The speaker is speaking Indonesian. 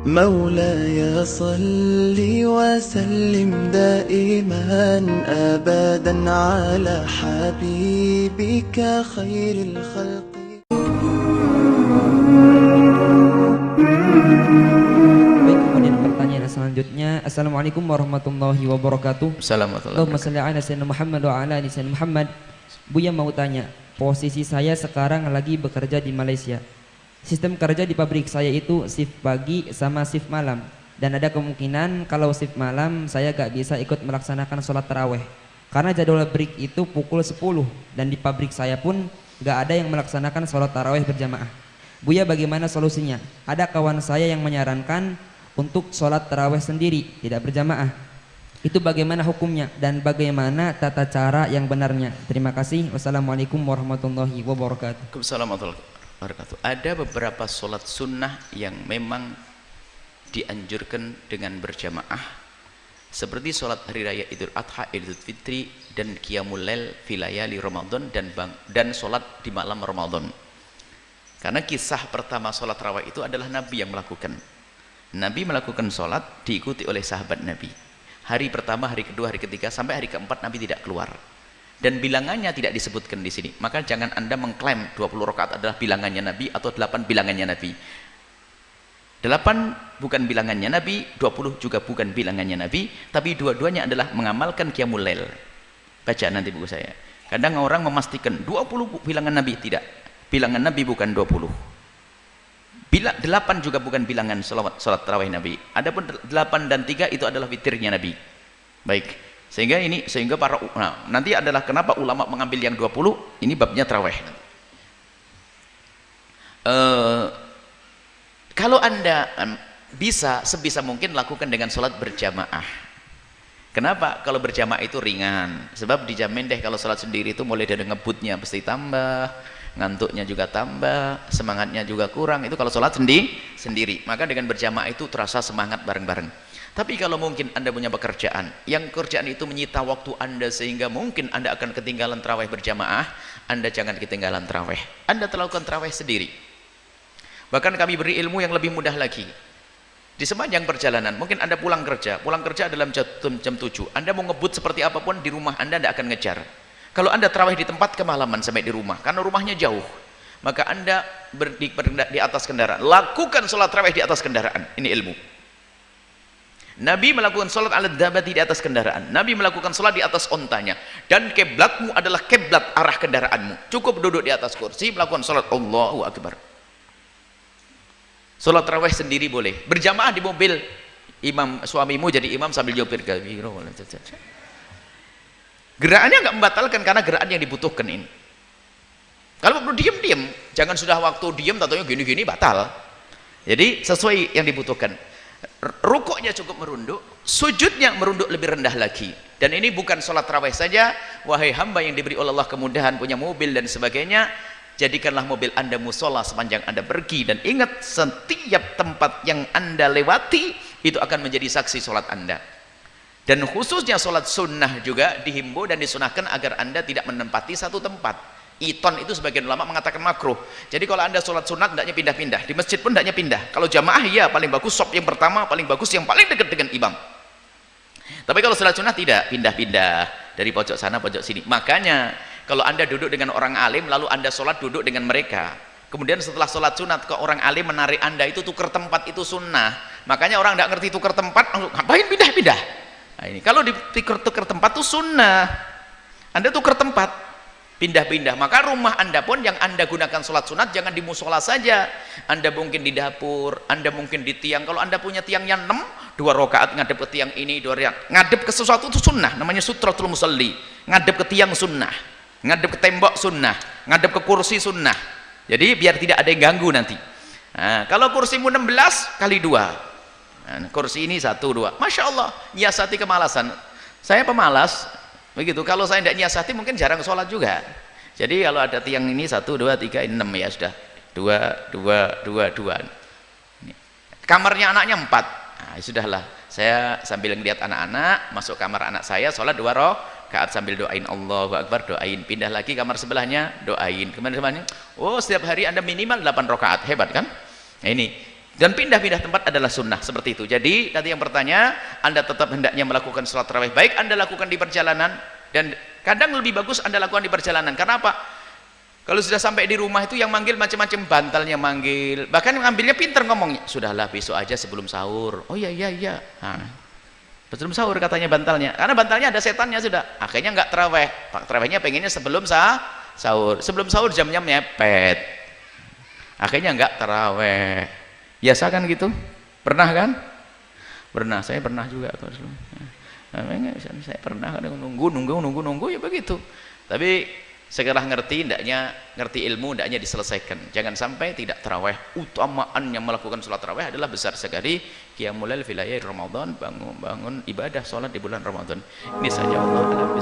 مولاي صل وسلم دائما أبدا على حبيبك خير الخلق. Baik, kemudian pertanyaan selanjutnya. Assalamualaikum warahmatullahi wabarakatuh. Allahumma shalli ala sayyidina Muhammad wa ala ali sayyidina Muhammad. Buya mau tanya, posisi saya sekarang lagi bekerja di Malaysia. Sistem kerja di pabrik saya itu shift pagi sama shift malam, dan ada kemungkinan kalau shift malam saya gak bisa ikut melaksanakan sholat taraweh karena jadwal break itu pukul 10, dan di pabrik saya pun gak ada yang melaksanakan sholat taraweh berjamaah. Buya, bagaimana solusinya? Ada kawan saya yang menyarankan untuk sholat taraweh sendiri, tidak berjamaah. Itu bagaimana hukumnya dan bagaimana tata cara yang benarnya? Terima kasih. Wassalamualaikum warahmatullahi wabarakatuh. Waalaikumsalam warahmatullahi wabarakatuh. Ada beberapa sholat sunnah yang memang dianjurkan dengan berjamaah, seperti sholat hari raya Idul Adha, Idul Fitri, dan Qiyamul Lail fi layali Ramadan, dan sholat di malam Ramadan. Karena kisah pertama sholat tarawih itu adalah Nabi yang melakukan. Nabi melakukan sholat diikuti oleh sahabat Nabi. Hari pertama, hari kedua, hari ketiga, sampai hari keempat Nabi tidak keluar. Dan bilangannya tidak disebutkan di sini. Maka jangan Anda mengklaim 20 rakaat adalah bilangannya Nabi atau 8 bilangannya Nabi. 8 bukan bilangannya Nabi, 20 juga bukan bilangannya Nabi, tapi dua-duanya adalah mengamalkan Qiyamul Lail. Baca nanti buku saya. Kadang orang memastikan 20 bilangan Nabi, tidak. Bilangan Nabi bukan 20. 8 juga bukan bilangan salat tarawih Nabi. Adapun 8 dan 3 itu adalah witirnya Nabi. Baik. Sehingga para nanti adalah kenapa ulama mengambil yang 20, ini babnya tarawih. Kalau Anda bisa sebisa mungkin lakukan dengan sholat berjamaah. Kenapa? Kalau berjamaah itu ringan, sebab dijamin deh kalau sholat sendiri itu mulai dari ngebutnya pasti tambah, ngantuknya juga tambah, semangatnya juga kurang. Itu kalau sholat sendiri. Maka dengan berjamaah itu terasa semangat bareng-bareng. Tapi kalau mungkin Anda punya pekerjaan yang kerjaan itu menyita waktu Anda sehingga mungkin Anda akan ketinggalan tarawih berjamaah, Anda jangan ketinggalan tarawih. Anda lakukan tarawih sendiri. Bahkan kami beri ilmu yang lebih mudah lagi. Di sepanjang perjalanan, mungkin Anda pulang kerja dalam jam 7. Anda mau ngebut seperti apapun di rumah Anda tidak akan ngejar. Kalau Anda tarawih di tempat, kemalaman sampai di rumah karena rumahnya jauh. Maka Anda di atas kendaraan. Lakukan sholat tarawih di atas kendaraan. Ini ilmu. Nabi melakukan sholat ala dabati di atas kendaraan. Nabi melakukan sholat di atas ontanya. Dan kiblatmu adalah kiblat arah kendaraanmu. Cukup duduk di atas kursi, melakukan sholat Allahu Akbar. Sholat tarawih sendiri boleh. Berjamaah di mobil, imam suamimu jadi imam sambil nyopir. Gerakannya nggak membatalkan karena gerakan yang dibutuhkan ini. Kalau perlu diam-diam, jangan sudah waktu diam tatanya gini-gini batal. Jadi sesuai yang dibutuhkan. Rukuknya cukup merunduk, sujudnya merunduk lebih rendah lagi. Dan ini bukan sholat tarawih saja. Wahai hamba yang diberi oleh Allah kemudahan punya mobil dan sebagainya, jadikanlah mobil Anda musola sepanjang Anda pergi, dan ingat setiap tempat yang Anda lewati itu akan menjadi saksi sholat Anda. Dan khususnya sholat sunnah juga dihimbau dan disunahkan agar Anda tidak menempati satu tempat. Iton itu sebagian ulama mengatakan makruh. Jadi kalau Anda sholat sunat hendaknya pindah-pindah, di masjid pun hendaknya pindah. Kalau jamaah ya paling bagus sop yang pertama, paling bagus yang paling dekat dengan imam. Tapi kalau sholat sunat tidak, pindah-pindah dari pojok sana pojok sini. Makanya kalau Anda duduk dengan orang alim lalu Anda sholat duduk dengan mereka, kemudian setelah sholat sunat ke orang alim menarik Anda, itu tukar tempat, itu sunnah. Makanya orang tidak ngerti tukar tempat, ngapain pindah-pindah. Nah, ini kalau tukar tempat itu sunnah. Anda tukar tempat, pindah-pindah. Maka rumah Anda pun yang Anda gunakan sholat sunat jangan di musola saja. Anda mungkin di dapur, Anda mungkin di tiang. Kalau Anda punya tiangnya 6, 2 rakaat ngadep ke tiang ini, 2 rakaat ngadep ke sesuatu itu sunnah, namanya sutratul musalli. Ngadep ke tiang sunnah, ngadep ke tembok sunnah, ngadep ke kursi sunnah. Jadi biar tidak ada yang ganggu nanti. Nah, kalau kursimu 16 kali 2, nah, kursi ini 1, 2, Masya Allah, nyiasati kemalasan. Saya pemalas begitu. Kalau saya tidak nyiasati mungkin jarang sholat juga. Jadi kalau ada tiang ini 1, 2, 3, 6 ya sudah 2. Kamarnya anaknya 4. Nah, sudahlah. Saya sambil ngeliat anak-anak, masuk kamar anak saya, sholat 2 rakaat sambil doain Allahu Akbar, doain. Pindah lagi kamar sebelahnya, doain. Kemana-mana. Oh, setiap hari Anda minimal 8 rakaat. Hebat kan? Nah, ini Dan pindah-pindah tempat adalah sunnah seperti itu. Jadi tadi yang bertanya, Anda tetap hendaknya melakukan sholat tarawih, baik Anda lakukan di perjalanan, dan kadang lebih bagus Anda lakukan di perjalanan. Karena apa? Kalau sudah sampai di rumah itu yang manggil macam-macam, bantalnya manggil, bahkan ngambilnya pinter ngomongnya, sudahlah besok aja sebelum sahur. Oh iya, nah, sebelum sahur katanya bantalnya, karena bantalnya ada setannya sudah. Akhirnya nggak tarawih, tarawihnya pengennya sebelum sahur. Sebelum sahur jamnya mepet, akhirnya nggak tarawih. Biasa kan gitu? Pernah kan? Pernah, saya pernah juga. Saya pernah kadang nunggu ya begitu. Tapi sekarang ngerti ilmu, hendaknya diselesaikan. Jangan sampai tidak tarawih. Utamaan yang melakukan sholat tarawih adalah besar sekali. Qiyamul lail fil lail Ramadan, bangun ibadah sholat di bulan Ramadan. Ini saja, Allah a'lam.